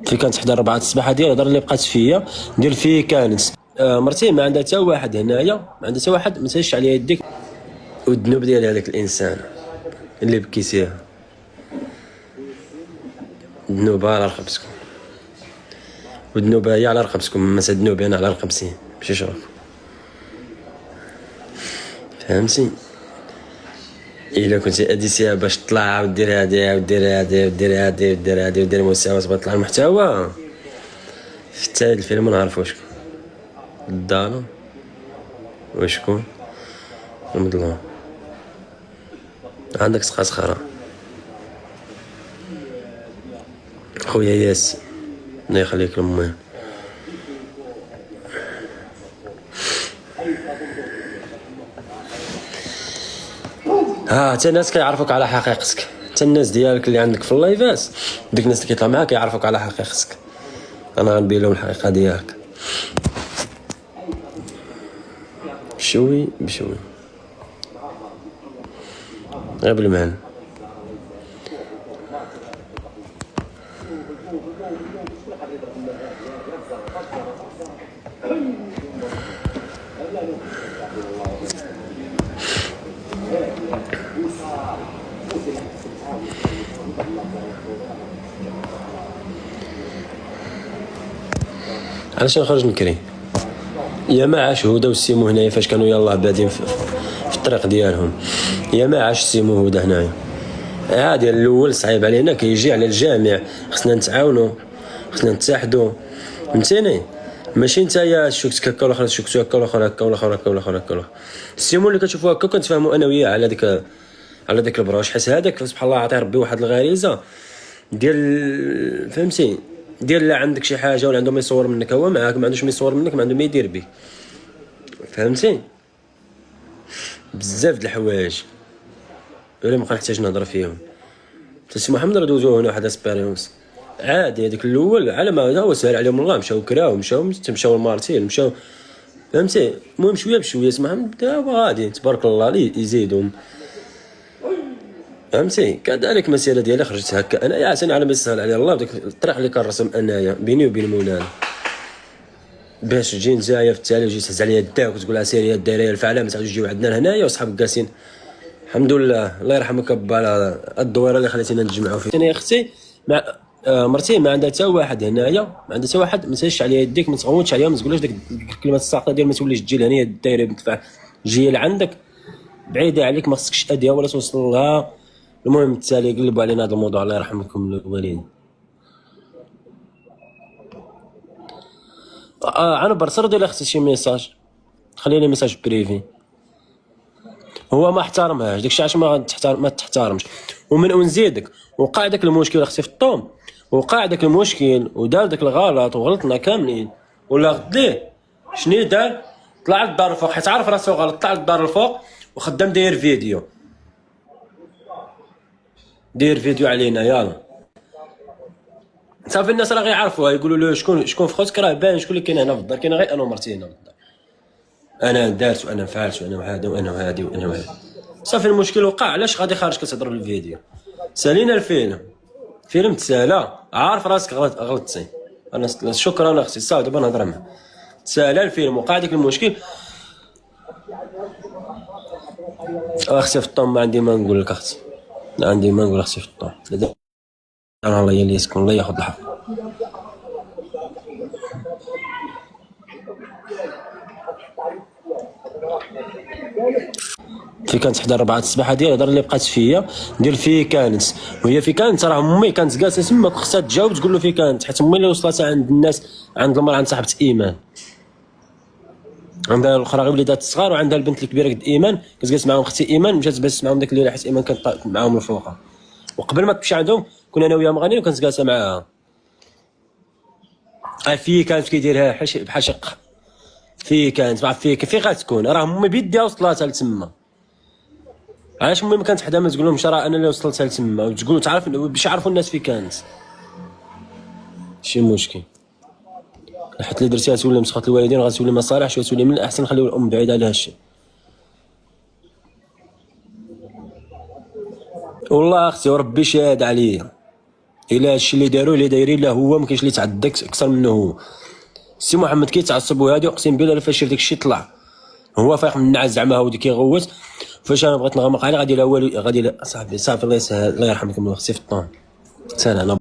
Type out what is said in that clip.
في كانت حدا 4 الصباح هادي الهضره اللي بقات فيا ديال في كانت مرتي ما عندها حتى واحد هنايا، ما عندها حتى واحد، ما تهزش عليها يديك. والذنوب ديال هذاك الانسان اللي بكيتيها ذنوبها على رقبتكم، والذنوب هي على رقبتكم، ما ذنوبي انا على رقبتي ماشي شرف. فهمتي؟ الا كنتي اديتيها باش تطلع ودير هادي ودير هادي ودير هادي ودير هادي ودير محتوى تبغي تطلع المحتوى، في التالي الفيلم ما نعرف واشكون الضالة وشكون المظلوم. عندك سخرة خويا ياس، الله يخليك لامي. حتى الناس كيعرفوك على حقيقتك، حتى الناس ديالك اللي عندك في اللايفات، ديك الناس اللي كيطلع معاك كيعرفوك على حقيقتك. انا غنبين لهم الحقيقه ديالك بشوي بشوي غير بالمعنى. علاش نخرج نكري؟ يا ما عاش هدى والسيمو هنايا فاش كانوا يلاه بادين في الطريق ديالهم، يا ما عاش السيمو هدى هنايا. عادي الاول صعيب علينا، كيجي على الجامع، خصنا نتعاونوا، خصنا نتحدوا، فهمتيني؟ ماشي نتايا شوكت هكا والاخر شوكتو هكا والاخر هكا والاخر هكا والاخر هكا. السيمو اللي كتشوفوا هكا كنتفاهموا انا وياه على ديك البروش، حيت هذاك سبحان الله عطيه ربي واحد الغريزه ديال، فهمتي، ديال لا عندك شي حاجه ولا عنده ما يصور منك هو معاك، ما عندوش ما يصور منك، ما عنده ما يدير بك، فهمتي؟ بزاف د الحوايج ولا ما نحتاج نهضر فيهم. سي محمد راه دوزوه هنا واحد اسبيريونس عادي. هذاك الاول على ما هو سهل عليهم الله، مشاو كراو، مشاو المارتيل، مشاو، فهمتي؟ المهم شويه بشويه سي محمد دابا غادي تبارك الله عليه يزيدهم، فهمتي؟ كذلك المسيره ديالي خرجت هكا انا عشان على ما يسهل على الله بداك الطريق اللي كنرسم انايا بيني وبين مولانا، باش تجي نتايا في التالي وتجي تهز عليا يداك وتقول لها سيري الدايره الفعاله ما تعاودش تجيو عندنا لهنايا وصحابك جالسين. الحمد لله الله يرحمك با على الدويره اللي خليتينا نتجمعوا فيها. انا يا اختي مع مرتي ما عندها حتى واحد هنايا، ما عندها حتى واحد، ما تهزش عليها يديك، ما تغوتش عليها، ما تقولش ديك الكلمات الساقطه ديال ما توليش تجي لهنايا الدايره بنت فاع جايه لعندك بعيده عليك، ما خصكش تاديها ولا توصل لها. المهم التالي قلبوا علينا هذا الموضوع الله يرحمكم الوالدين. انا برسل ديال اختي شي ميساج، خلي لي ميساج بريفي. هو ما احترمهاش داكشي علاش ما تحترمش. ومن نزيدك وقع داك المشكل اختي في الطوم، وقع داك المشكل ودار داك الغلط وغلطنا كاملين، ولا غد ليه شنو دار؟ طلع للدار الفوق حيت عارف راسو غلط، طلع للدار الفوق وخدام داير فيديو علينا. يلا صافي الناس راه غيعرفوها، يقولوا له شكون في خوتك، راه باين شكون اللي كاين هنا في الدار، كاين غير انا ومرتي هنا في الدار، انا دارت وانا فعلت وانا وهذا وانا وهادي وانا وهذا. صافي المشكل وقع، علاش غادي خارج كتهضر بالفيديو؟ سالينا الفيلم تسالى، عارف راسك غلطتي، انا شكرا اختي صافي دابا نهضر معاه. تسالى الفيلم وقع ديك المشكل. اختي في الطوم ما عندي ما نقول لك اختي، ما عندي ما نقول اختي في الطوم، انا الله يلي يسكن الله ياخذ الحق. في كانت حدا 4 الصباح هادي الهضره اللي بقات فيا ديال في كانت، وهي في كانت راه امي كانت جالسه تما خصها تجاوب تقول له في كانت، حيت امي اللي وصلتها عند الناس، عند المراه، عند صاحبه ايمان، عندها الاخرى غير وليدات صغار، وعندها البنت الكبيره قد ايمان كتجلس معاهم اختي ايمان، مشات بس معاهم ديك الليله حيت ايمان كانت معاهم الفوق، وقبل ما تمشي عندهم كنا انا وياها مغنيين وكانت جالسه معاها. في كانت كيديرها بحال شق، في كانت مع في غتكون راه امي بيديها وصلاتها لتما. علاش امي ما كانت حدا ما تقول لهمش راه انا اللي وصلتها لتما، وتقول تعرف باش يعرفوا الناس في كانت شي مشكل. حيت اللي درتيها تولي مسخط الوالدين غتولي ما صالحش، وتولي من الاحسن نخليو الام بعيده على هادشي. والله اختي وربي شاهد عليا الا هادشي اللي داروا اللي دايرين له هو، ما كاينش اللي تعداك اكثر منه هو. السي محمد كيتعصب وهادي، اقسم بالله فاش شاف داك الشيء طلع هو فايق من النعاس زعما، هو اللي كيغوت. فاش انا بغيت نغمق عليه غادي لا والو، غادي لا صاحبي صافي الله يسهل، الله يرحمكم، الله خصي في الطون. سلام.